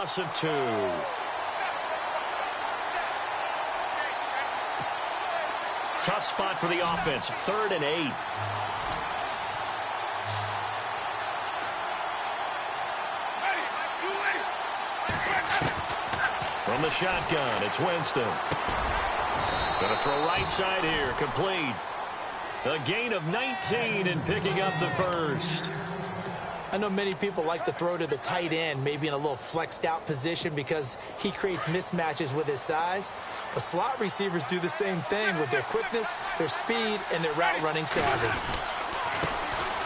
loss of 2. Tough spot for the offense. 3rd and 8. From the shotgun, it's Winston. Going to throw right side here, complete. A gain of 19 and picking up the first. I know many people like to throw to the tight end, maybe in a little flexed out position because he creates mismatches with his size. But slot receivers do the same thing with their quickness, their speed, and their route running savvy.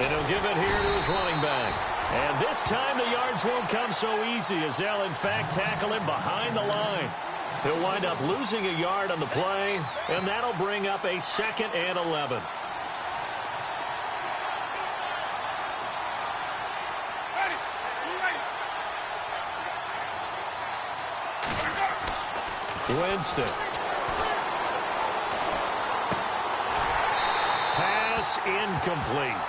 And he'll give it here to his running back. And this time the yards won't come so easy as they'll in fact tackle him behind the line. He'll wind up losing a yard on the play, and that'll bring up a 2nd and 11. Winston. Pass incomplete.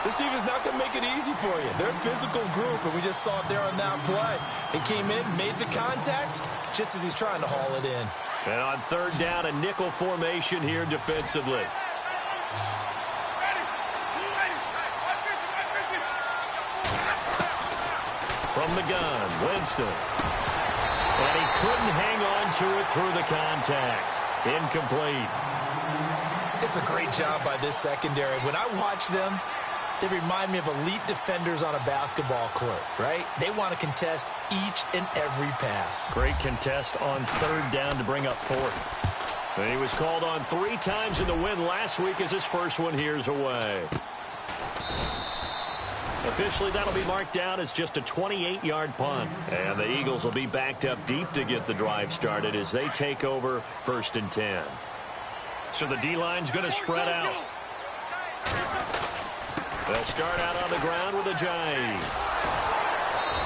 This team is not going to make it easy for you. They're a physical group, and we just saw it there on that play. He came in, made the contact, just as he's trying to haul it in. And on 3rd down, a nickel formation here defensively. From the gun, Winston. And he couldn't hang on to it through the contact. Incomplete. It's a great job by this secondary. When I watch them, they remind me of elite defenders on a basketball court, right? They want to contest each and every pass. Great contest on 3rd down to bring up 4th. And he was called on 3 times in the win last week as his first one here's away. Officially, that'll be marked down as just a 28-yard punt. And the Eagles will be backed up deep to get the drive started as they take over 1st and 10. So the D-line's going to spread out. They'll start out on the ground with Ajayi.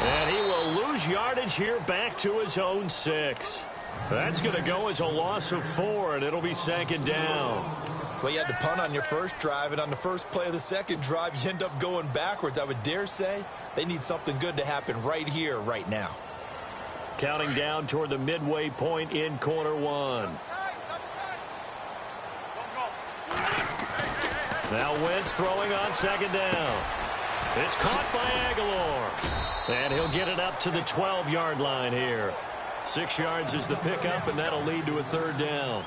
And he will lose yardage here back to his own 6. That's going to go as a loss of 4, and it'll be 2nd down. Well, you had to punt on your first drive, and on the first play of the second drive, you end up going backwards. I would dare say they need something good to happen right here, right now. Counting down toward the midway point in quarter 1. Now Wentz throwing on 2nd down. It's caught by Aguilar. And he'll get it up to the 12-yard line here. 6 yards is the pickup, and that'll lead to a 3rd down.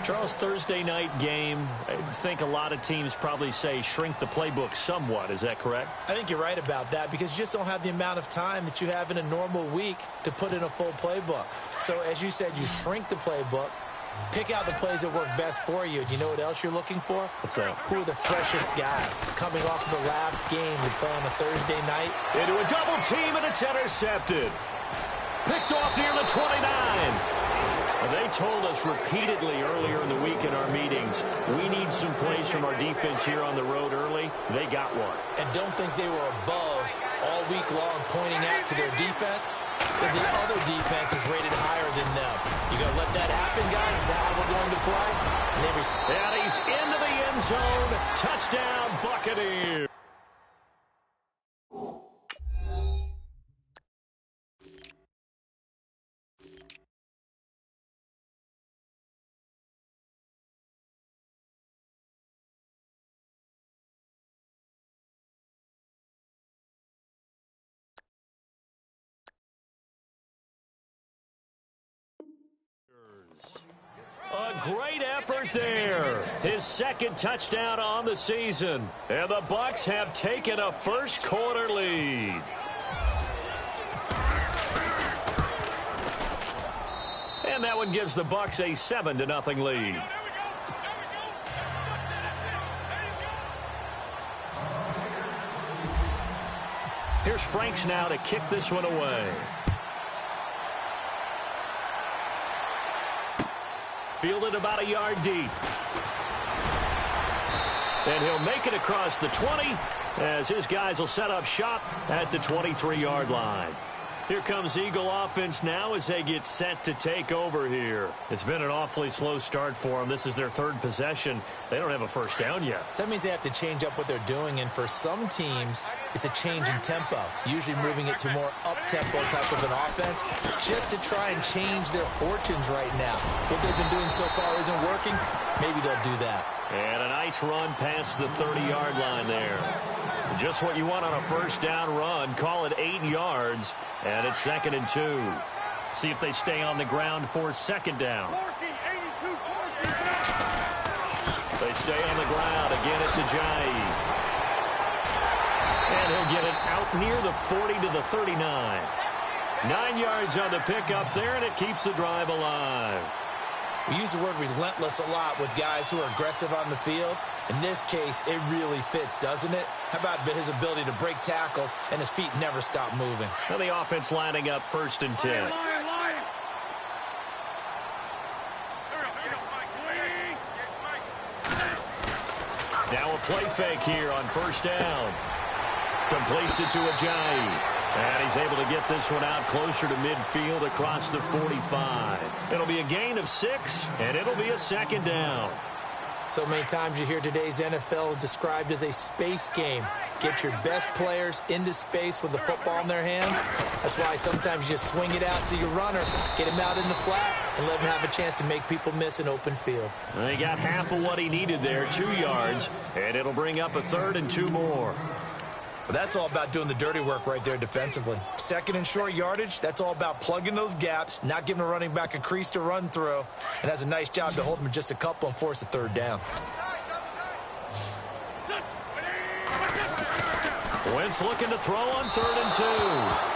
Charles, Thursday night game, I think a lot of teams probably say shrink the playbook somewhat. Is that correct? I think you're right about that because you just don't have the amount of time that you have in a normal week to put in a full playbook. So, as you said, you shrink the playbook, pick out the plays that work best for you. Do you know what else you're looking for? What's that? Who are the freshest guys coming off of the last game to play on a Thursday night? Into a double team, and it's intercepted. Picked off near the 29. They told us repeatedly earlier in the week in our meetings, we need some plays from our defense here on the road early. They got one. And don't think they were above all week long pointing out to their defense that the other defense is rated higher than them. You going to let that happen, guys? Is that how we're going to play? And he's into the end zone. Touchdown, Buccaneers. A great effort there. His 2nd touchdown on the season. And the Bucks have taken a first quarter lead. And that one gives the Bucks a 7-0 lead. Here's Franks now to kick this one away. Fielded about a yard deep. And he'll make it across the 20 as his guys will set up shop at the 23-yard line. Here comes Eagle offense now as they get set to take over here. It's been an awfully slow start for them. This is their third possession. They don't have a first down yet. So that means they have to change up what they're doing, and for some teams, it's a change in tempo, usually moving it to more up-tempo type of an offense, just to try and change their fortunes right now. What they've been doing so far isn't working. Maybe they'll do that. And a nice run past the 30-yard line there. Just what you want on a first down run. Call it 8 yards, and it's 2nd and 2. See if they stay on the ground for second down. They stay on the ground. Again, it's Ajayi. And he'll get it out near the 40 to the 39. 9 yards on the pickup there, and it keeps the drive alive. We use the word relentless a lot with guys who are aggressive on the field. In this case, it really fits, doesn't it? How about his ability to break tackles and his feet never stop moving? Well, the offense lining up 1st and 10. Now a play fake here on first down. Completes it to Ajayi. And he's able to get this one out closer to midfield across the 45. It'll be a gain of 6, and it'll be a 2nd down. So many times you hear today's NFL described as a space game. Get your best players into space with the football in their hands. That's why sometimes you just swing it out to your runner, get him out in the flat, and let him have a chance to make people miss an open field. They got half of what he needed there, 2 yards, and it'll bring up a 3rd and 2 more. But that's all about doing the dirty work right there defensively. 2nd and short yardage, that's all about plugging those gaps, not giving a running back a crease to run through, and has a nice job to hold him just a couple and force a 3rd down. Wentz looking to throw on 3rd and 2.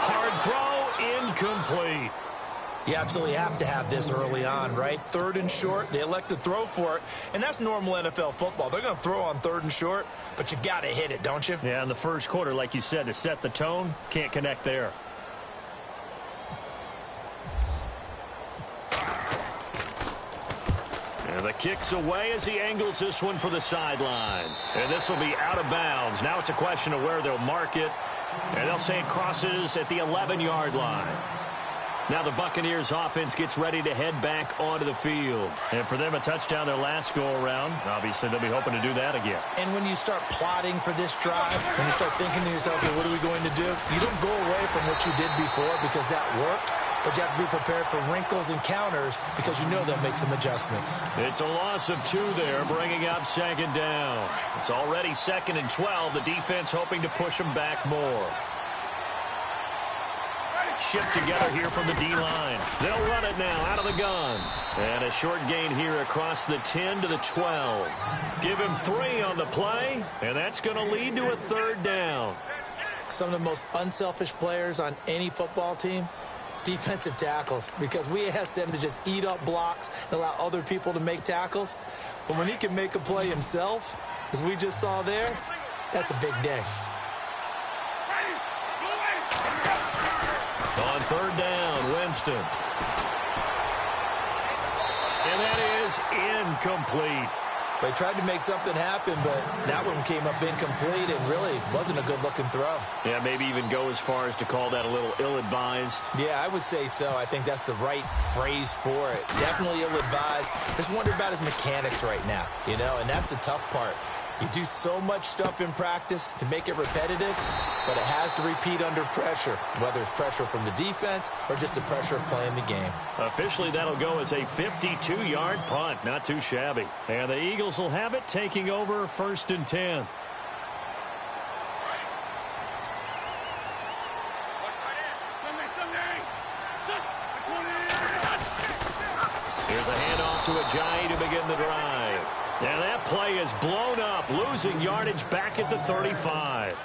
Hard throw, incomplete. You absolutely have to have this early on, right? 3rd and short, they elect to throw for it, and that's normal NFL football. They're going to throw on 3rd and short, but you've got to hit it, don't you? Yeah, in the first quarter, like you said, to set the tone, can't connect there. And the kick's away as he angles this one for the sideline. And this will be out of bounds. Now it's a question of where they'll mark it, and they'll say it crosses at the 11-yard line. Now the Buccaneers offense gets ready to head back onto the field. And for them, a touchdown their last go-around. Obviously, they'll be hoping to do that again. And when you start plotting for this drive, when you start thinking to yourself, hey, what are we going to do? You don't go away from what you did before because that worked. But you have to be prepared for wrinkles and counters because you know they'll make some adjustments. It's a loss of 2 there, bringing up 2nd down. It's already 2nd and 12. The defense hoping to push them back more. Shipped together here from the D-line. They'll run it now out of the gun. And a short gain here across the 10 to the 12. Give him 3 on the play, and that's going to lead to a 3rd down. Some of the most unselfish players on any football team, defensive tackles, because we ask them to just eat up blocks and allow other people to make tackles. But when he can make a play himself, as we just saw there, that's a big day. On 3rd down, Winston. And that is incomplete. They tried to make something happen, but that one came up incomplete and really wasn't a good-looking throw. Yeah, maybe even go as far as to call that a little ill-advised. Yeah, I would say so. I think that's the right phrase for it. Definitely ill-advised. Just wonder about his mechanics right now, you know, and that's the tough part. You do so much stuff in practice to make it repetitive, but it has to repeat under pressure, whether it's pressure from the defense or just the pressure of playing the game. Officially, that'll go as a 52-yard punt. Not too shabby. And the Eagles will have it, taking over 1st and 10. Here's a handoff to Ajayi to begin the drive. And that play is blown up, losing yardage back at the 35.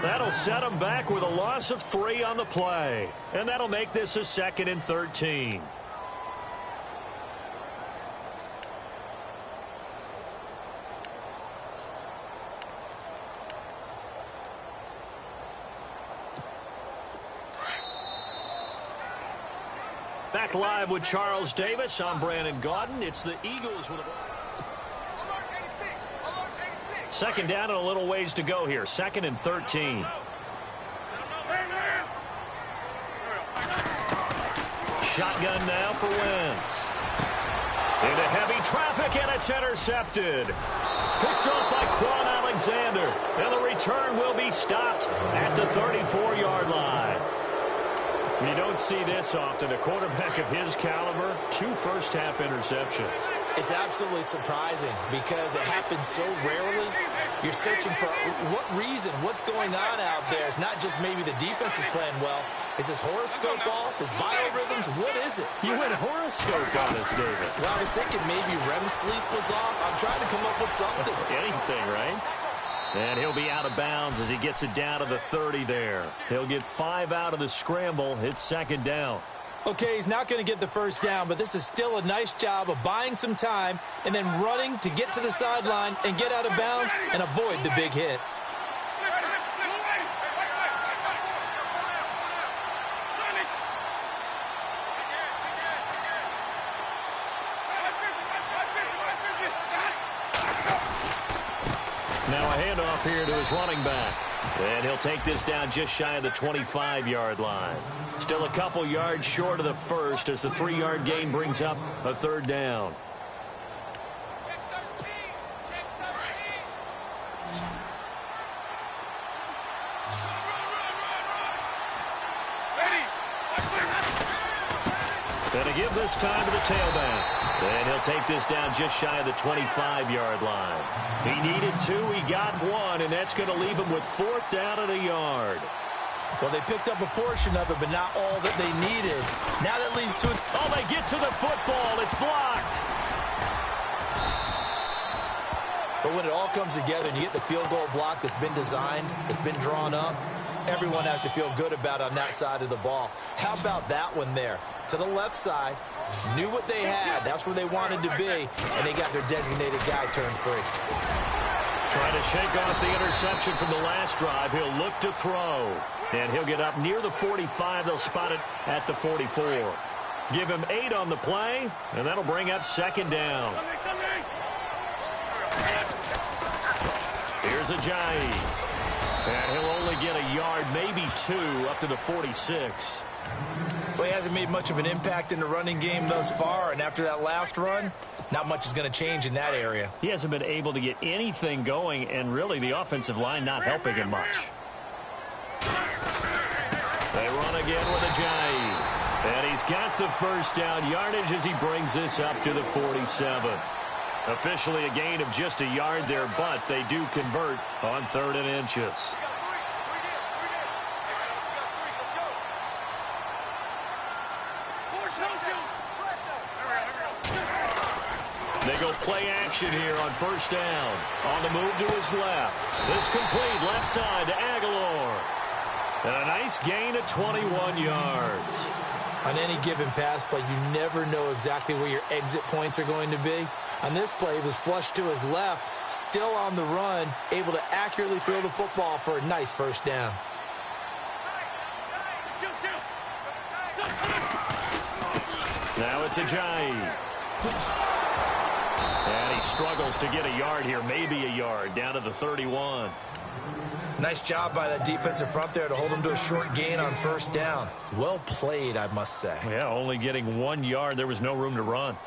That'll set them back with a loss of 3 on the play. And that'll make this a 2nd and 13. Back live with Charles Davis. I'm Brandon Gaudin. It's the Eagles with a... 2nd down and a little ways to go here. 2nd and 13. shotgun now for Wentz. Into heavy traffic, and it's intercepted. Picked off by Quan Alexander. And the return will be stopped at the 34-yard line. You don't see this often. A quarterback of his caliber, 2 first-half interceptions. It's absolutely surprising because it happens so rarely. You're searching for what reason, what's going on out there. It's not just maybe the defense is playing well. Is his horoscope off? His biorhythms? What is it? You went horoscope on us, David. Well, I was thinking maybe REM sleep was off. I'm trying to come up with something. Anything, right? And he'll be out of bounds as he gets it down to the 30 there. He'll get 5 out of the scramble. It's second down. Okay, he's not going to get the first down, but this is still a nice job of buying some time and then running to get to the sideline and get out of bounds and avoid the big hit. Now a handoff here to his running back. And he'll take this down just shy of the 25-yard line. Still a couple yards short of the first as the 3-yard gain brings up a third down. And to give this time to the tailback. And he'll take this down just shy of the 25-yard line. He needed 2, he got 1, and that's going to leave him with 4th down and a yard. Well, they picked up a portion of it, but not all that they needed. Now that leads to it. Oh, they get to the football. It's blocked. But when it all comes together and you get the field goal block that's been designed, it's been drawn up, everyone has to feel good about it on that side of the ball. How about that one there? To the left side, knew what they had. That's where they wanted to be, and they got their designated guy turned free. Trying to shake off the interception from the last drive. He'll look to throw, and he'll get up near the 45. They'll spot it at the 44. Give him 8 on the play, and that'll bring up second down. Here's Ajayi. And he'll only get a yard, maybe 2, up to the 46. Well, he hasn't made much of an impact in the running game thus far, and after that last run, not much is going to change in that area. He hasn't been able to get anything going, and really the offensive line not helping him much. They run again with Ajayi. And he's got the first down yardage as he brings this up to the 47. Officially a gain of just a yard there, but they do convert on 3rd and inches. They go play action here on first down. On the move to his left. This complete left side to Aguilar. And a nice gain of 21 yards. On any given pass play, you never know exactly where your exit points are going to be. On this play, he was flushed to his left, still on the run, able to accurately throw the football for a nice first down. Now it's Ajayi. And he struggles to get a yard here, maybe a yard, down to the 31. Nice job by that defensive front there to hold him to a short gain on first down. Well played, I must say. Yeah, only getting 1 yard. There was no room to run.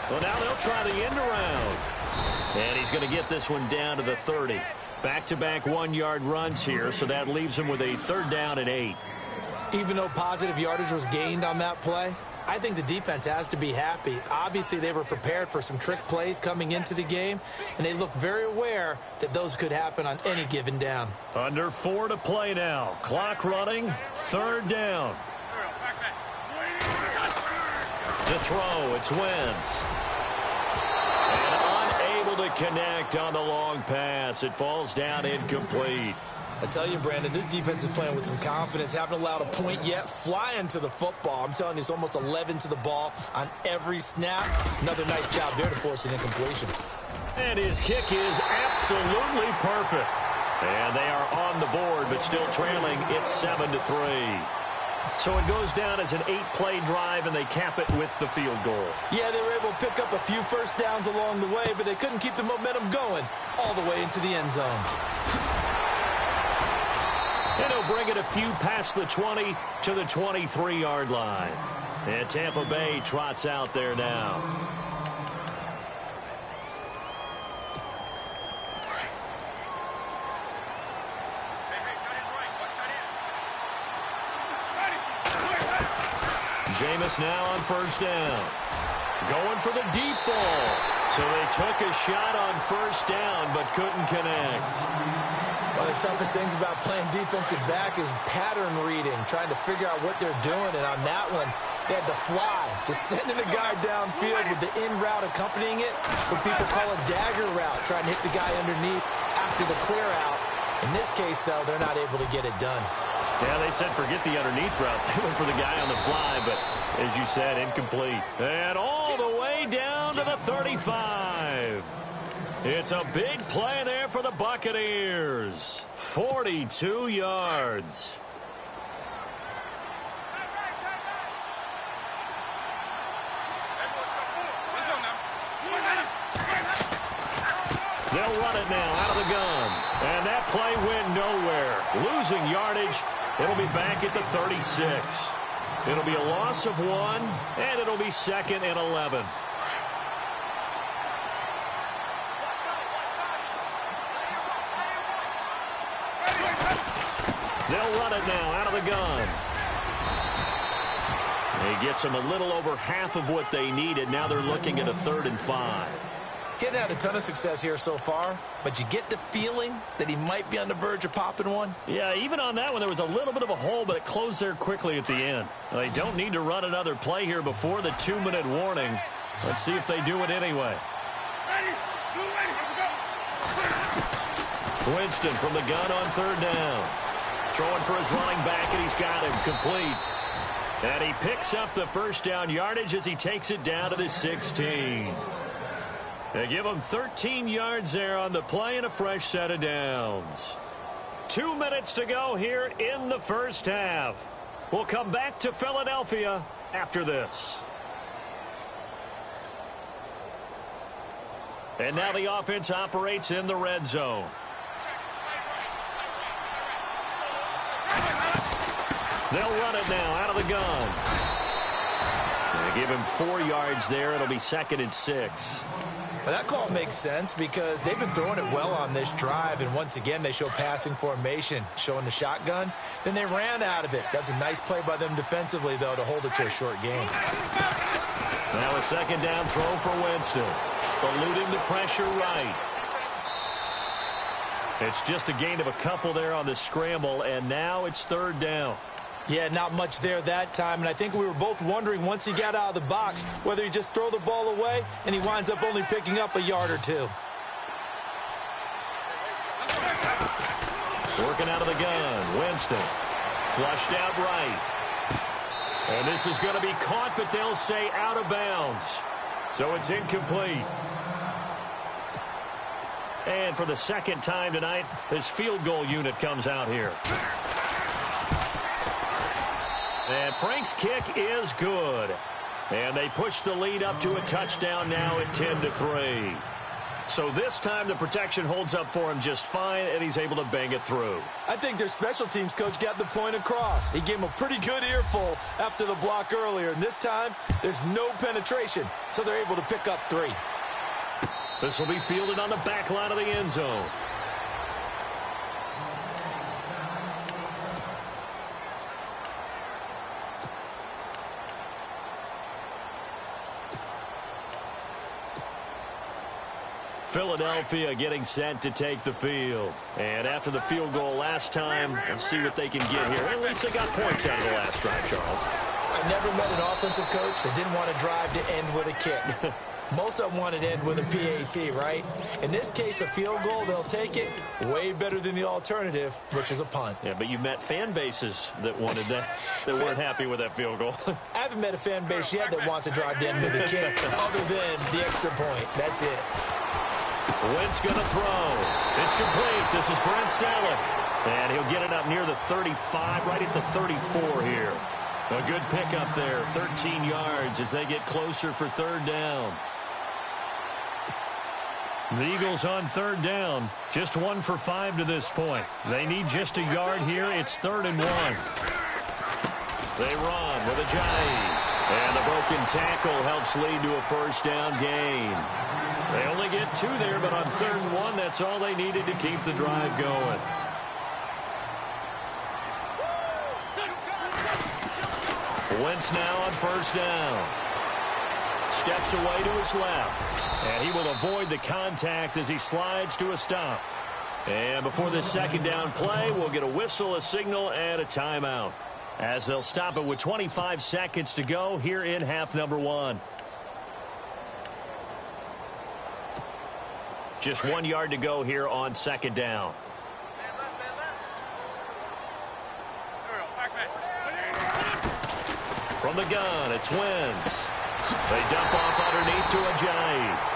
Well, now they'll try the end around. And he's going to get this one down to the 30. Back-to-back 1-yard runs here, so that leaves him with a 3rd down and 8. Even though positive yardage was gained on that play, I think the defense has to be happy. Obviously, they were prepared for some trick plays coming into the game, and they looked very aware that those could happen on any given down. Under 4 to play now. Clock running, 3rd down. To throw, it's Wentz. And unable to connect on the long pass. It falls down incomplete. I tell you, Brandon, this defense is playing with some confidence. Haven't allowed a point yet. Flying to the football. I'm telling you, it's almost 11 to the ball on every snap. Another nice job there to force an incompletion. And his kick is absolutely perfect. And they are on the board, but still trailing. It's 7-3. So it goes down as an 8-play drive, and they cap it with the field goal. Yeah, they were able to pick up a few first downs along the way, but they couldn't keep the momentum going all the way into the end zone. And he'll bring it a few past the 20 to the 23-yard line. And Tampa Bay trots out there now. Jameis now on first down. Going for the deep ball. So they took a shot on first down but couldn't connect. One of the toughest things about playing defensive back is pattern reading, trying to figure out what they're doing. And on that one, they had to fly, just sending a guy downfield with the in route accompanying it, what people call a dagger route, trying to hit the guy underneath after the clear out. In this case, though, they're not able to get it done. Yeah, they said forget the underneath route. They went for the guy on the fly, but as you said, incomplete. And all the way down to the 35. It's a big play there for the Buccaneers. 42 yards. They'll run it now out of the gun. And that play went nowhere. Losing yardage. It'll be back at the 36. It'll be a loss of 1, and it'll be 2nd and 11. They'll run it now out of the gun. He gets them a little over half of what they needed. Now they're looking at a 3rd and 5. Getting had a ton of success here so far, but you get the feeling that he might be on the verge of popping one. Yeah, even on that one, there was a little bit of a hole, but it closed there quickly at the end. They don't need to run another play here before the 2-minute warning. Let's see if they do it anyway. Winston from the gun on 3rd down. Throwing for his running back, and he's got him complete. And he picks up the first down yardage as he takes it down to the 16. They give him 13 yards there on the play and a fresh set of downs. 2 minutes to go here in the first half. We'll come back to Philadelphia after this. And now the offense operates in the red zone. They'll run it now out of the gun. They give him 4 yards there. It'll be 2nd and 6. Well, that call makes sense because they've been throwing it well on this drive, and once again they show passing formation, showing the shotgun. Then they ran out of it. That's a nice play by them defensively, though, to hold it to a short game. Now a 2nd down throw for Winston. Eluding the pressure right. It's just a gain of a couple there on the scramble, and now it's 3rd down. Yeah, not much there that time, and I think we were both wondering once he got out of the box whether he'd just throw the ball away, and he winds up only picking up a yard or 2. Working out of the gun, Winston. Flushed out right. And this is going to be caught, but they'll say out of bounds. So it's incomplete. And for the 2nd time tonight, this field goal unit comes out here. And Frank's kick is good. And they push the lead up to a touchdown now at 10-3. So this time the protection holds up for him just fine, and he's able to bang it through. I think their special teams coach got the point across. He gave him a pretty good earful after the block earlier. And this time, there's no penetration, so they're able to pick up 3. This will be fielded on the back line of the end zone. Philadelphia getting set to take the field. And after the field goal last time, let's see what they can get here. At least they got points out of the last drive, Charles. I've never met an offensive coach that didn't want to drive to end with a kick. Most of them want to end with a PAT, right? In this case, a field goal, they'll take it. Way better than the alternative, which is a punt. Yeah, but you met fan bases that wanted that, that weren't happy with that field goal. I haven't met a fan base yet that wants to drive to end with a kick, other than the extra point. That's it. Wentz going to throw. It's complete. This is Brent Selleck. And he'll get it up near the 35, right at the 34 here. A good pickup there, 13 yards as they get closer for third down. The Eagles on third down, just 1 for 5 to this point. They need just a yard here. It's 3rd and 1. They run with Ajayi. And the broken tackle helps lead to a first down gain. They only get 2 there, but on 3rd and 1, that's all they needed to keep the drive going. Wentz now on first down. Steps away to his left. And he will avoid the contact as he slides to a stop. And before this second down play, we'll get a whistle, a signal, and a timeout, as they'll stop it with 25 seconds to go here in half number 1. Just 1 yard to go here on second down. From the gun, it's Wentz. They dump off underneath to Ajayi.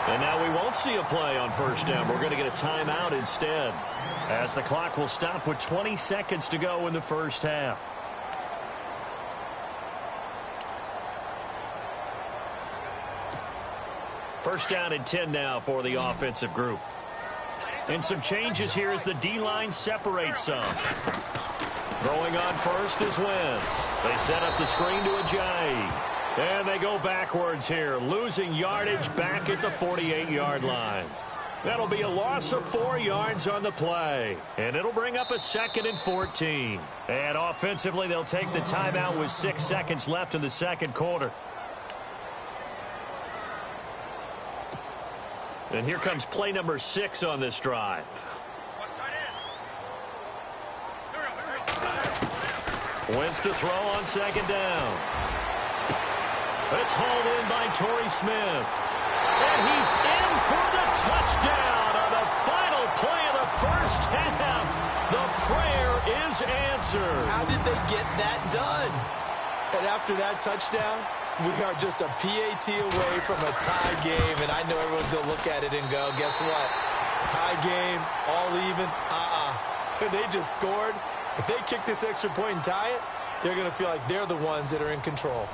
And now we won't see a play on first down. We're going to get a timeout instead, as the clock will stop with 20 seconds to go in the first half. First down and 10 now for the offensive group. And some changes here as the D-line separates some. Throwing on first is Wentz. They set up the screen to Ajayi. And they go backwards here, losing yardage back at the 48-yard line. That'll be a loss of 4 yards on the play. And it'll bring up a 2nd and 14. And offensively, they'll take the timeout with 6 seconds left in the second quarter. And here comes play number 6 on this drive. Wentz to throw on second down. It's hauled in by Torrey Smith. And he's in for the touchdown on the final play of the first half. The prayer is answered. How did they get that done? And after that touchdown, we are just a PAT away from a tie game. And I know everyone's going to look at it and go, guess what? Tie game, all even. They just scored. If they kick this extra point and tie it, they're going to feel like they're the ones that are in control.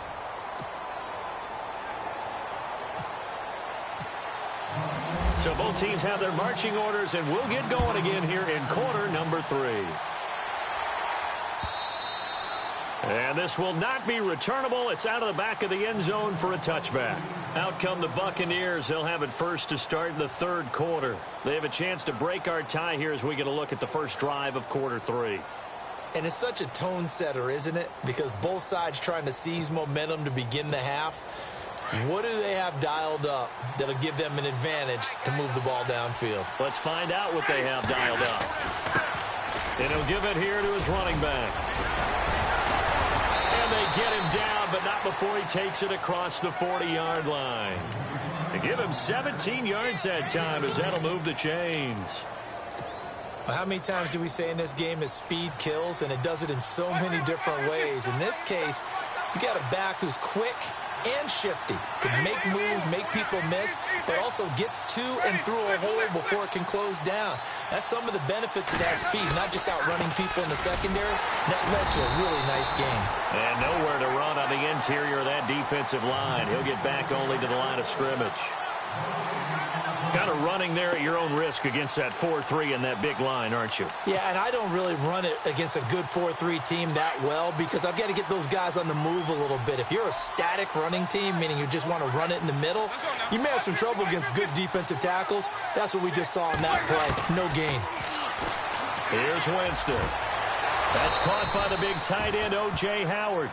So both teams have their marching orders, and we'll get going again here in quarter number 3. And this will not be returnable. It's out of the back of the end zone for a touchback. Out come the Buccaneers. They'll have it first to start the third quarter. They have a chance to break our tie here as we get a look at the first drive of quarter 3. And it's such a tone setter, isn't it? Because both sides trying to seize momentum to begin the half. What do they have dialed up that'll give them an advantage to move the ball downfield? Let's find out what they have dialed up. And he'll give it here to his running back. And they get him down, but not before he takes it across the 40-yard line. They give him 17 yards that time, as that'll move the chains. Well, how many times do we say in this game is speed kills, and it does it in so many different ways. In this case, you got a back who's quick and shifty, can make moves, make people miss, but also gets to and through a hole before it can close down. That's some of the benefits of that speed, not just outrunning people in the secondary. That led to a really nice game. And nowhere to run on the interior of that defensive line. He'll get back only to the line of scrimmage. Kind of running there at your own risk against that 4-3 and that big line, aren't you? Yeah, and I don't really run it against a good 4-3 team that well because I've got to get those guys on the move a little bit. If you're a static running team, meaning you just want to run it in the middle, you may have some trouble against good defensive tackles. That's what we just saw in that play. No gain. Here's Winston. That's caught by the big tight end, O.J. Howard.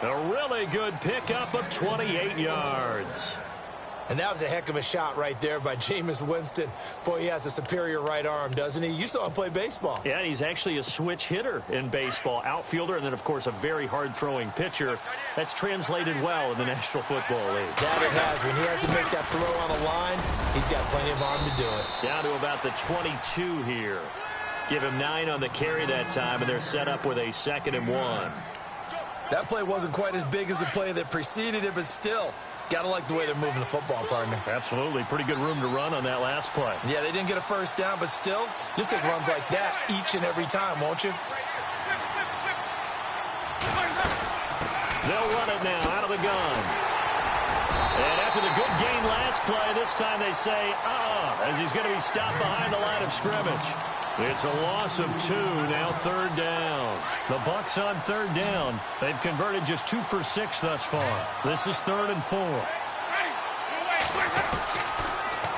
A really good pickup of 28 yards. And that was a heck of a shot right there by Jameis Winston. Boy, he has a superior right arm, doesn't he? You saw him play baseball. Yeah, he's actually a switch hitter in baseball. Outfielder, and then, of course, a very hard-throwing pitcher. That's translated well in the National Football League. That it has. When he has to make that throw on a line, he's got plenty of arm to do it. Down to about the 22 here. Give him 9 on the carry that time, and they're set up with a 2nd and 1. That play wasn't quite as big as the play that preceded it, but still, got to like the way they're moving the football, partner. Absolutely. Pretty good room to run on that last play. Yeah, they didn't get a first down, but still, you'll take runs like that each and every time, won't you? They'll run it now out of the gun. And after the good gain last play, this time they say, as he's going to be stopped behind the line of scrimmage. It's a loss of 2, now 3rd down. The Bucks on 3rd down. They've converted just 2 for 6 thus far. This is 3rd and 4.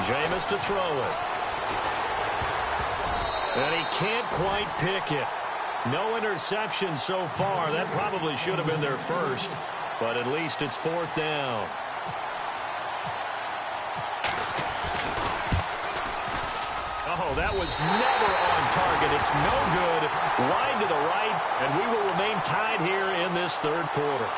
Jameis to throw it. And he can't quite pick it. No interception so far. That probably should have been their first, but at least it's 4th down. Oh, that was never on target. It's no good. Wide to the right, and we will remain tied here in this 3rd quarter.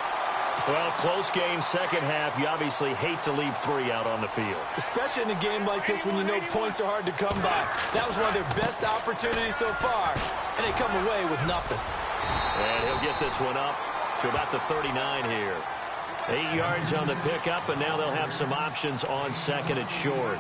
Well, close game, second half. You obviously hate to leave 3 out on the field. Especially in a game like this when you know points are hard to come by. That was one of their best opportunities so far, and they come away with nothing. And he'll get this one up to about the 39 here. 8 yards on the pickup, and now they'll have some options on 2nd and short.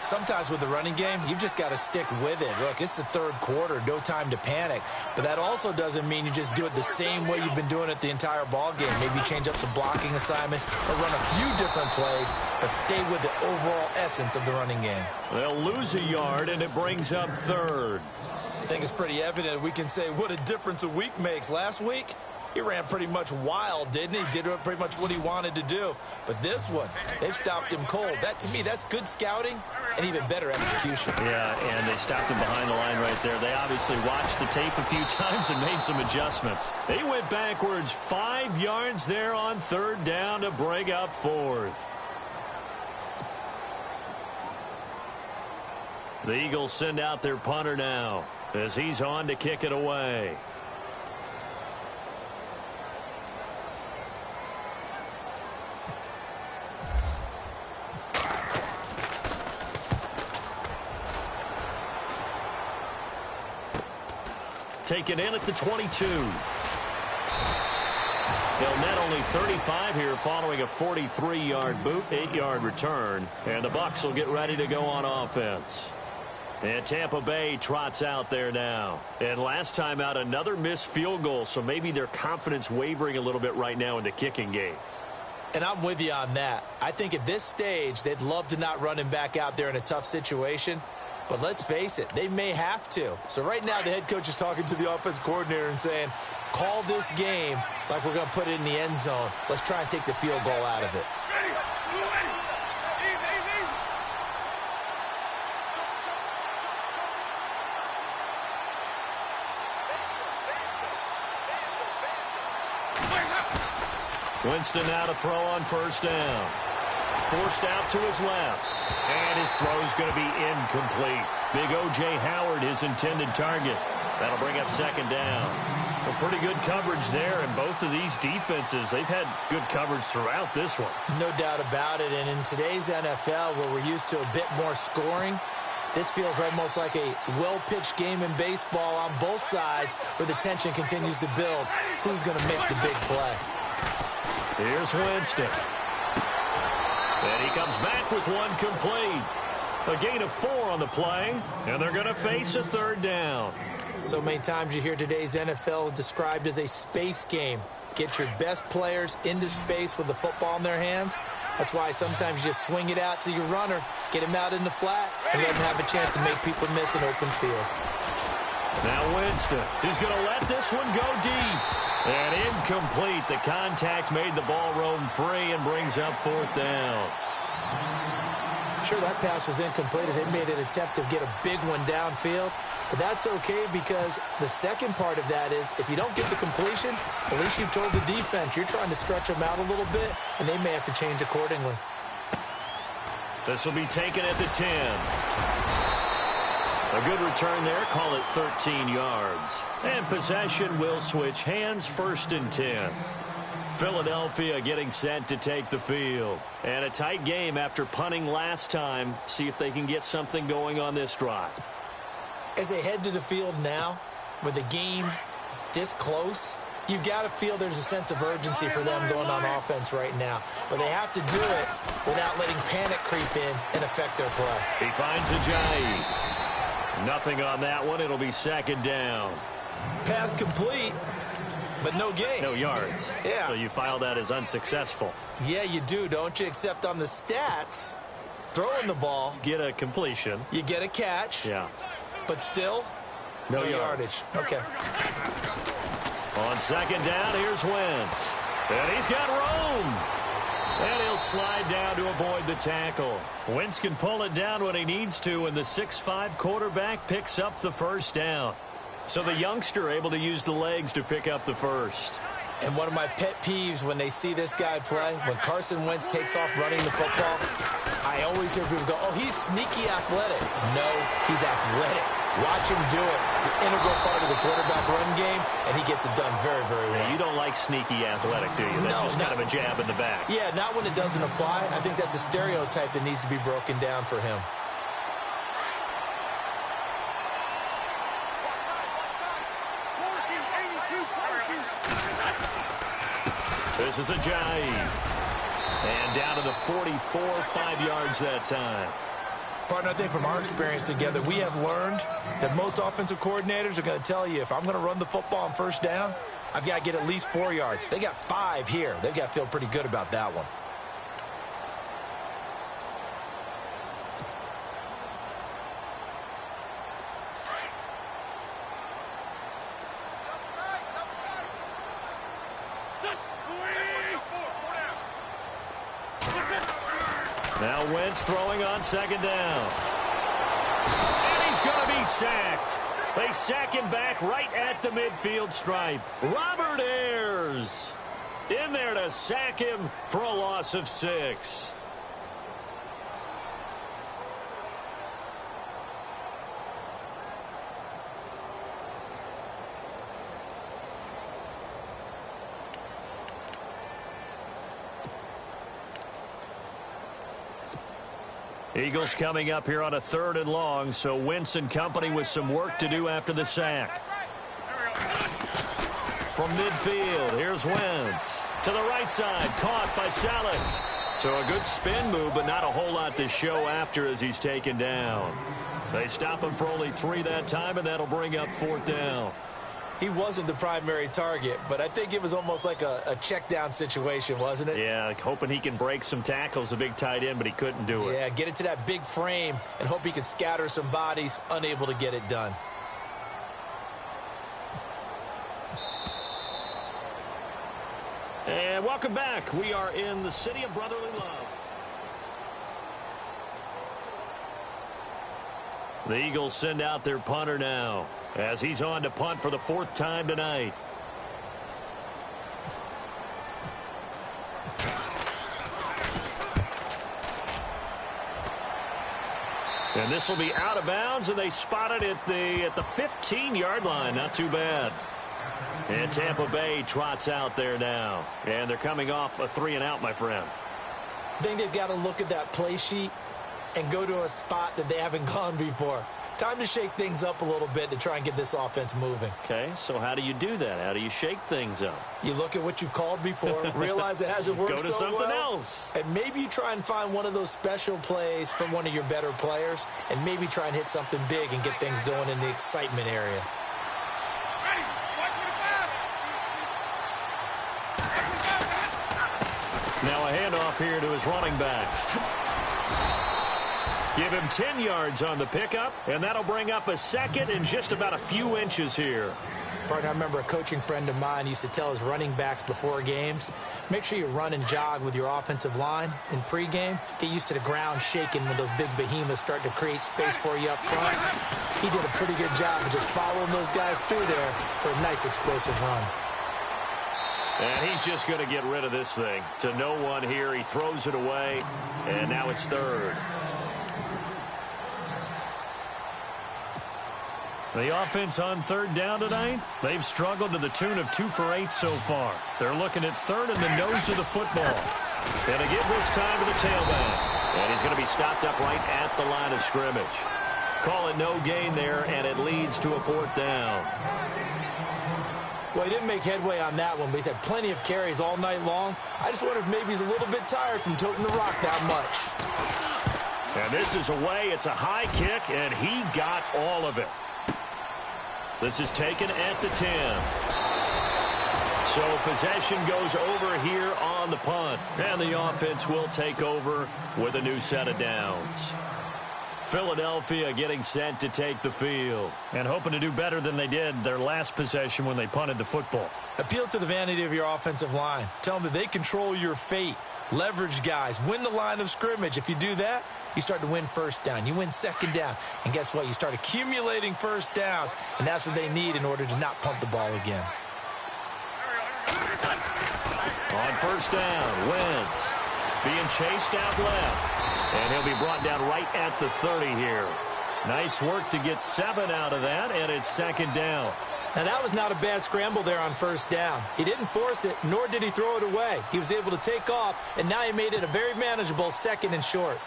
Sometimes with the running game, you've just got to stick with it. Look, it's the 3rd quarter, no time to panic. But that also doesn't mean you just do it the same way you've been doing it the entire ball game. Maybe change up some blocking assignments or run a few different plays, but stay with the overall essence of the running game. They'll lose a yard, and it brings up 3rd. I think it's pretty evident we can say what a difference a week makes. Last week, he ran pretty much wild, didn't he? Did pretty much what he wanted to do. But this one, they've stopped him cold. That, to me, that's good scouting and even better execution. Yeah, and they stopped him behind the line right there. They obviously watched the tape a few times and made some adjustments. They went backwards 5 yards there on 3rd down to bring up 4th. The Eagles send out their punter now as he's on to kick it away. Taken in at the 22. They'll net only 35 here following a 43-yard boot, 8-yard return. And the Bucks will get ready to go on offense. And Tampa Bay trots out there now. And last time out, another missed field goal, so maybe their confidence wavering a little bit right now in the kicking game. And I'm with you on that. I think at this stage, they'd love to not run him back out there in a tough situation. But let's face it, they may have to. So right now the head coach is talking to the offense coordinator and saying, call this game like we're going to put it in the end zone. Let's try and take the field goal out of it. Winston now to throw on 1st down. Forced out to his left. And his throw's going to be incomplete. Big O.J. Howard, his intended target. That'll bring up 2nd down. Well, pretty good coverage there, and both of these defenses, they've had good coverage throughout this one. No doubt about it, and in today's NFL, where we're used to a bit more scoring, this feels almost like a well-pitched game in baseball on both sides where the tension continues to build. Who's going to make the big play? Here's Winston. And he comes back with one complete. A gain of 4 on the play, and they're going to face a 3rd down. So many times you hear today's NFL described as a space game. Get your best players into space with the football in their hands. That's why sometimes you just swing it out to your runner, get him out in the flat, and let him have a chance to make people miss an open field. Now Winston, he's going to let this one go deep. And incomplete. The contact made the ball roam free and brings up 4th down. Sure, that pass was incomplete as they made an attempt to get a big one downfield. But that's okay because the second part of that is if you don't get the completion, at least you've told the defense you're trying to stretch them out a little bit, and they may have to change accordingly. This will be taken at the 10. A good return there, call it 13 yards. And possession will switch hands, 1st and 10. Philadelphia getting set to take the field. And a tight game after punting last time. See if they can get something going on this drive. As they head to the field now, with the game this close, you've got to feel there's a sense of urgency for them going on offense right now. But they have to do it without letting panic creep in and affect their play. He finds Ajayi. Nothing on that one. It'll be 2nd down. Pass complete. but no gain. No yards. Yeah. So you file that as unsuccessful. Yeah, you do, don't you? Except on the stats, throwing the ball. Get a completion. You get a catch. Yeah. But still, no yardage. Okay. On second down, here's Wentz. And he's got room. And he'll slide down to avoid the tackle. Wentz can pull it down when he needs to, and the 6'5" quarterback picks up the first down. So the youngster able to use the legs to pick up the first. And one of my pet peeves when they see this guy play, when Carson Wentz takes off running the football, I always hear people go, oh, he's sneaky athletic. No, he's athletic. Watch him do it. It's an integral part of the quarterback run game, and he gets it done very, very well. Yeah, you don't like sneaky athletic, do you? That's just kind of a jab in the back. Yeah, not when it doesn't apply. I think that's a stereotype that needs to be broken down for him. This is Ajayi. And down to the 44, 5 yards that time. Partner, I think from our experience together, we have learned that most offensive coordinators are going to tell you, if I'm going to run the football on first down, I've got to get at least 4 yards. They got 5 here. They've got to feel pretty good about that one. Now Wentz throwing on second down. And he's going to be sacked. They sack him back right at the midfield stripe. Robert Ayers in there to sack him for a loss of 6. Eagles coming up here on a 3rd and long, so Wentz and company with some work to do after the sack. From midfield, here's Wentz. To the right side, caught by Saleh. So a good spin move, but not a whole lot to show after as he's taken down. They stop him for only 3 that time, and that'll bring up 4th down. He wasn't the primary target, but I think it was almost like a check down situation, wasn't it? Yeah, hoping he can break some tackles, a big tight end, but he couldn't do it. Yeah, get into that big frame and hope he can scatter some bodies, unable to get it done. And welcome back. We are in the city of brotherly love. The Eagles send out their punter now, as he's on to punt for the 4th time tonight. And this will be out of bounds, and they spot it at the 15-yard line. Not too bad. And Tampa Bay trots out there now. And they're coming off a 3-and-out, my friend. I think they've got to look at that play sheet and go to a spot that they haven't gone before. Time to shake things up a little bit to try and get this offense moving. Okay, so how do you do that? How do you shake things up? You look at what you've called before, realize it hasn't worked Go to so something well, else. and maybe you try and find one of those special plays from one of your better players, and maybe try and hit something big and get things going in the excitement area. Now a handoff here to his running backs. Give him 10 yards on the pickup, and that'll bring up a 2nd and just about a few inches here. Partner, I remember a coaching friend of mine used to tell his running backs before games, make sure you run and jog with your offensive line in pregame. Get used to the ground shaking when those big behemoths start to create space for you up front. He did a pretty good job of just following those guys through there for a nice explosive run. And he's just going to get rid of this thing. To no one here, he throws it away, and now it's 3rd. The offense on 3rd down tonight, they've struggled to the tune of 2 for 8 so far. They're looking at 3rd in the nose of the football. And they give this time to the tailback. And he's going to be stopped up right at the line of scrimmage. Call it no gain there, and it leads to a 4th down. Well, he didn't make headway on that one, but he's had plenty of carries all night long. I just wonder if maybe he's a little bit tired from toting the rock that much. And this is away. It's a high kick, and he got all of it. This is taken at the 10. So possession goes over here on the punt. And the offense will take over with a new set of downs. Philadelphia getting set to take the field. And hoping to do better than they did their last possession when they punted the football. Appeal to the vanity of your offensive line. Tell them that they control your fate. Leverage guys. Win the line of scrimmage. If you do that, you start to win first down. You win second down. And guess what? You start accumulating first downs. And that's what they need in order to not punt the ball again. On first down, Wentz being chased out left. And he'll be brought down right at the 30 here. Nice work to get 7 out of that, and it's second down. Now, that was not a bad scramble there on first down. He didn't force it, nor did he throw it away. He was able to take off, and now he made it a very manageable second and short.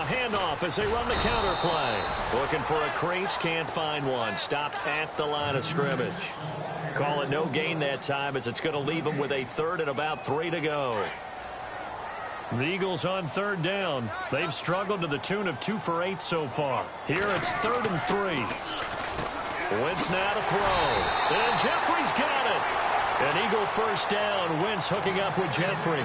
Handoff as they run the counter play. Looking for a crease, can't find one. Stopped at the line of scrimmage. Call it no gain that time as it's going to leave them with a third and about 3 to go. The Eagles on third down. They've struggled to the tune of 2 for 8 so far. Here it's 3rd and 3. Wentz now to throw. And Jeffrey's got it. An Eagle first down. Wentz hooking up with Jeffrey.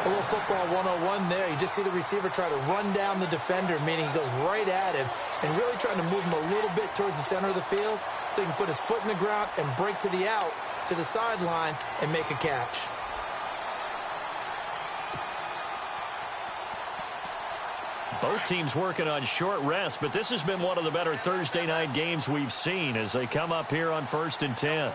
A little football 101 there. You just see the receiver try to run down the defender, meaning he goes right at him and really trying to move him a little bit towards the center of the field so he can put his foot in the ground and break to the out, to the sideline, and make a catch. Both teams working on short rest, but this has been one of the better Thursday night games we've seen as they come up here on 1st and 10.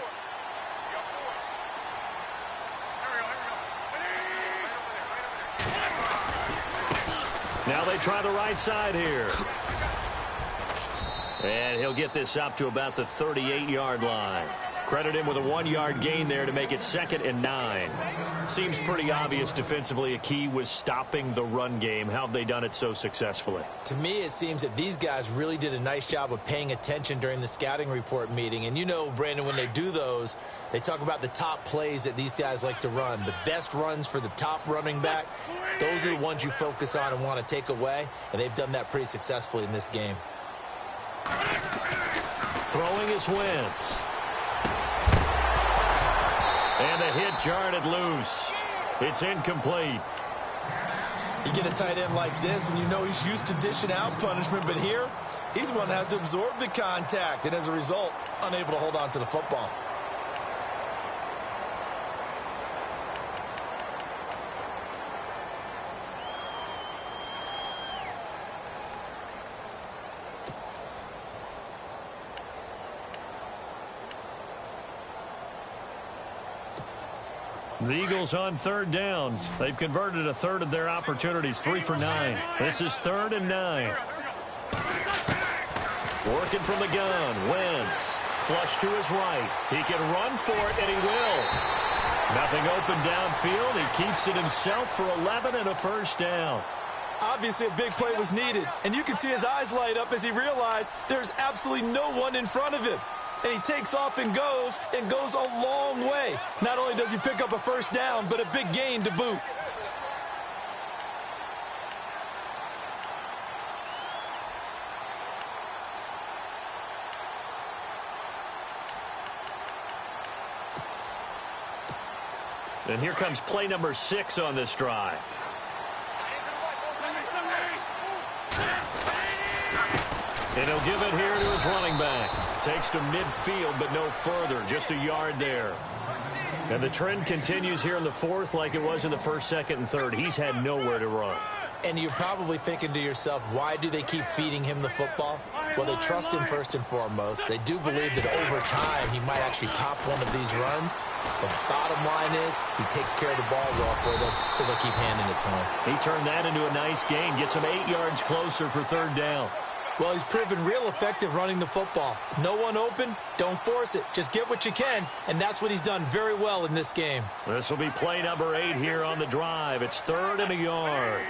Now they try the right side here. And he'll get this up to about the 38-yard line. Credit him with a 1-yard gain there to make it 2nd and 9. Seems pretty obvious defensively a key was stopping the run game. How have they done it so successfully? To me, it seems that these guys really did a nice job of paying attention during the scouting report meeting. And you know, Brandon, when they do those, they talk about the top plays that these guys like to run. The best runs for the top running back, those are the ones you focus on and want to take away. And they've done that pretty successfully in this game. Throwing is Wentz. And the hit jarred it loose. It's incomplete. You get a tight end like this, and you know he's used to dishing out punishment, but here, he's the one that has to absorb the contact, and as a result, unable to hold on to the football. The Eagles on 3rd down. They've converted a third of their opportunities, 3 for 9. This is 3rd and 9. Working from the gun, Wentz. Flush to his right. He can run for it, and he will. Nothing open downfield. He keeps it himself for 11 and a first down. Obviously, a big play was needed, and you can see his eyes light up as he realized there's absolutely no one in front of him. And he takes off and goes a long way. Not only does he pick up a first down, but a big gain to boot. And here comes play number 6 on this drive. And he'll give it here to his running back. Takes to midfield, but no further. Just a yard there. And the trend continues here in the 4th like it was in the 1st, 2nd, and 3rd. He's had nowhere to run. And you're probably thinking to yourself, why do they keep feeding him the football? Well, they trust him first and foremost. They do believe that over time he might actually pop one of these runs. But the bottom line is he takes care of the ball well for them, so they'll keep handing it to him. He turned that into a nice gain. Gets him 8 yards closer for 3rd down. Well, he's proven real effective running the football. No one open, don't force it. Just get what you can, and that's what he's done very well in this game. This will be play number 8 here on the drive. It's 3rd and a yard.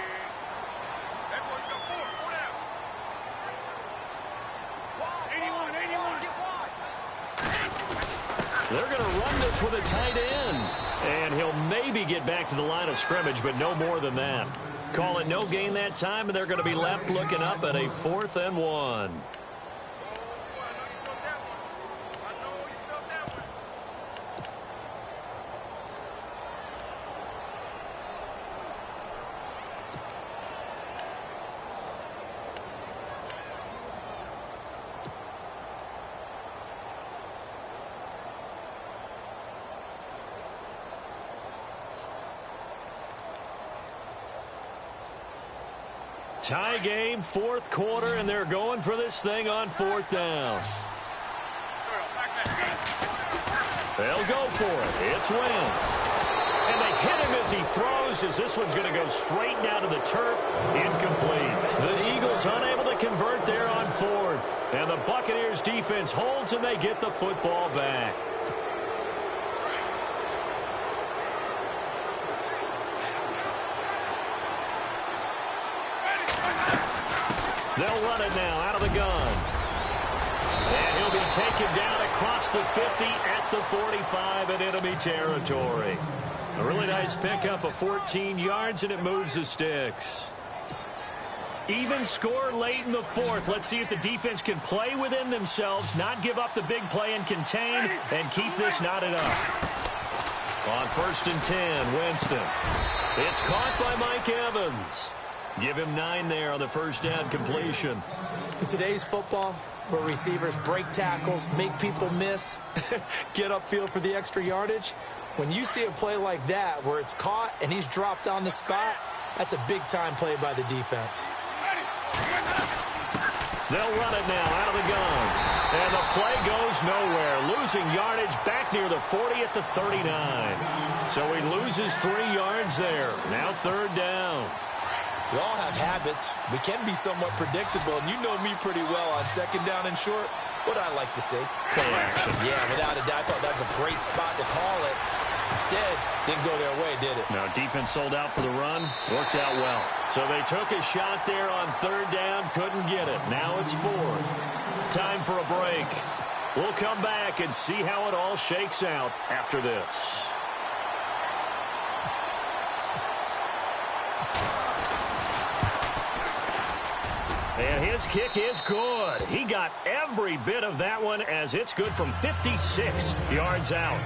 They're going to run this with a tight end. And he'll maybe get back to the line of scrimmage, but no more than that. Call it no gain that time, and they're going to be left looking up at a 4th and 1. Tie game, 4th quarter, and they're going for this thing on 4th down. They'll go for it. It's Wentz. And they hit him as he throws, as this one's going to go straight down to the turf. Incomplete. The Eagles unable to convert there on 4th. And the Buccaneers defense holds, and they get the football back. They'll run it now out of the gun. And he'll be taken down across the 50 at the 45 in enemy territory. A really nice pickup of 14 yards, and it moves the sticks. Even score late in the 4th. Let's see if the defense can play within themselves, not give up the big play and contain, and keep this knotted up. On 1st and 10, Winston. It's caught by Mike Evans. Give him 9 there on the first down completion. In today's football, where receivers break tackles, make people miss, get upfield for the extra yardage, when you see a play like that where it's caught and he's dropped on the spot, that's a big-time play by the defense. They'll run it now out of the gun. And the play goes nowhere. Losing yardage back near the 40 at the 39. So he loses 3 yards there. Now 3rd down. We all have habits. We can be somewhat predictable, and you know me pretty well on 2nd down and short. What I like to say? Play action. Yeah, without a doubt, I thought that was a great spot to call it. Instead, didn't go their way, did it? No, defense sold out for the run. Worked out well. So they took a shot there on 3rd down. Couldn't get it. Now it's 4th. Time for a break. We'll come back and see how it all shakes out after this. And his kick is good. He got every bit of that one, as it's good from 56 yards out.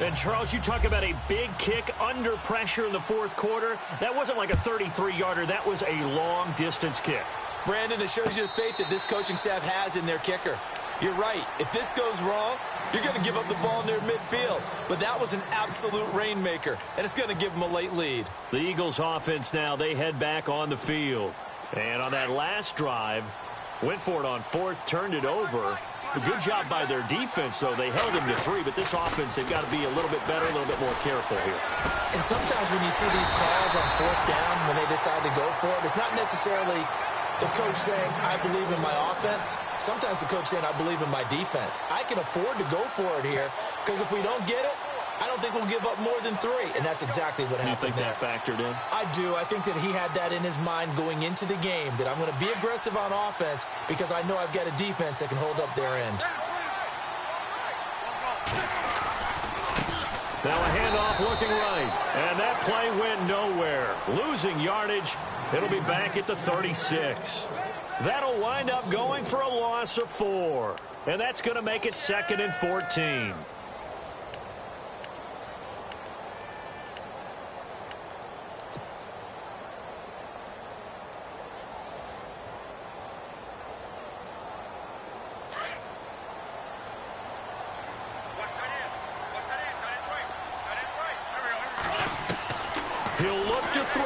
And, Charles, you talk about a big kick under pressure in the 4th quarter. That wasn't like a 33-yarder. That was a long-distance kick. Brandon, it shows you the faith that this coaching staff has in their kicker. You're right. If this goes wrong, you're going to give up the ball near midfield. But that was an absolute rainmaker, and it's going to give them a late lead. The Eagles' offense now, they head back on the field. And on that last drive, went for it on 4th, turned it over. A good job by their defense, though. They held him to 3, but this offense, they've got to be a little bit better, a little bit more careful here. And sometimes when you see these calls on 4th down, when they decide to go for it, it's not necessarily the coach saying, I believe in my offense. Sometimes the coach saying, I believe in my defense. I can afford to go for it here, because if we don't get it, I don't think we'll give up more than 3, and that's exactly what happened there. You think that factored in? I do. I think that he had that in his mind going into the game, that I'm going to be aggressive on offense because I know I've got a defense that can hold up their end. Now a handoff looking right, and that play went nowhere. Losing yardage, it'll be back at the 36. That'll wind up going for a loss of 4, and that's going to make it 2nd and 14. He'll look to throw.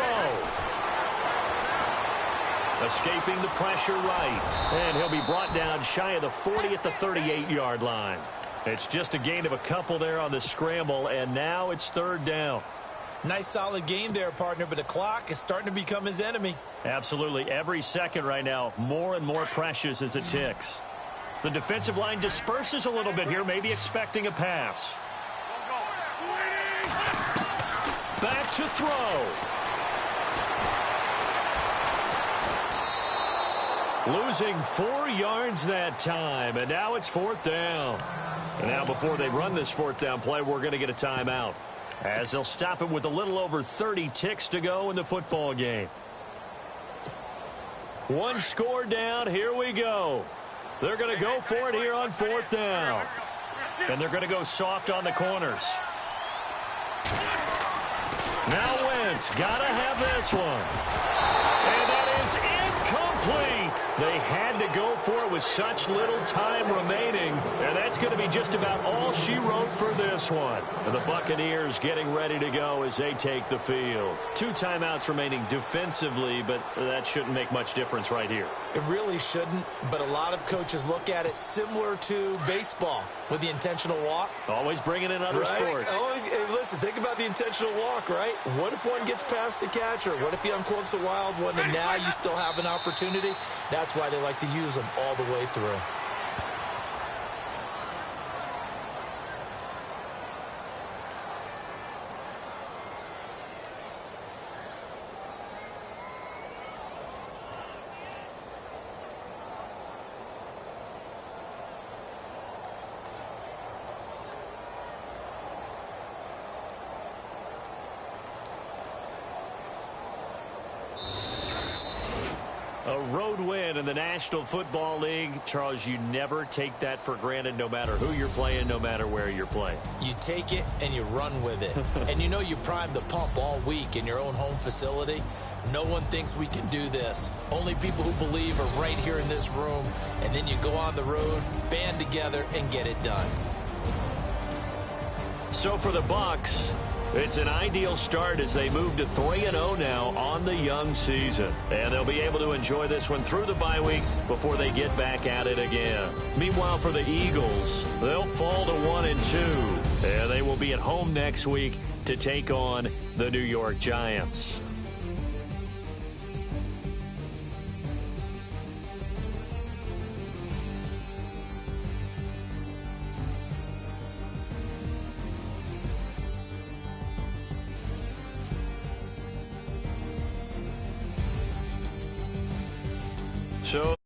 Escaping the pressure right. And he'll be brought down shy of the 40 at the 38-yard line. It's just a gain of a couple there on the scramble, and now it's 3rd down. Nice solid game there, partner, but the clock is starting to become his enemy. Absolutely. Every second right now, more and more precious as it ticks. The defensive line disperses a little bit here, maybe expecting a pass. Back to throw. Losing 4 yards that time, and now it's 4th down. And now before they run this 4th down play, we're going to get a timeout. as they'll stop it with a little over 30 ticks to go in the football game. One score down. Here we go. They're going to go for it here on 4th down. And they're going to go soft on the corners. Now Wentz got to have this one. And that is incomplete. They had to go for it with such little time remaining. And that's going to be just about all she wrote for this one. And the Buccaneers getting ready to go as they take the field. 2 timeouts remaining defensively, but that shouldn't make much difference right here. It really shouldn't, but a lot of coaches look at it similar to baseball with the intentional walk. Always bringing in other sports. Hey, listen, think about the intentional walk, right? What if one gets past the catcher? What if he uncorks a wild one and now you still have an opportunity? That's why they like to use them all the way through. A road win in the National Football League. Charles, you never take that for granted no matter who you're playing, no matter where you're playing. You take it and you run with it. And you know you primed the pump all week in your own home facility. No one thinks we can do this. Only people who believe are right here in this room. And then you go on the road, band together, and get it done. So for the Bucks, it's an ideal start as they move to 3-0 now on the young season. And they'll be able to enjoy this one through the bye week before they get back at it again. Meanwhile, for the Eagles, they'll fall to 1-2. And they will be at home next week to take on the New York Giants. So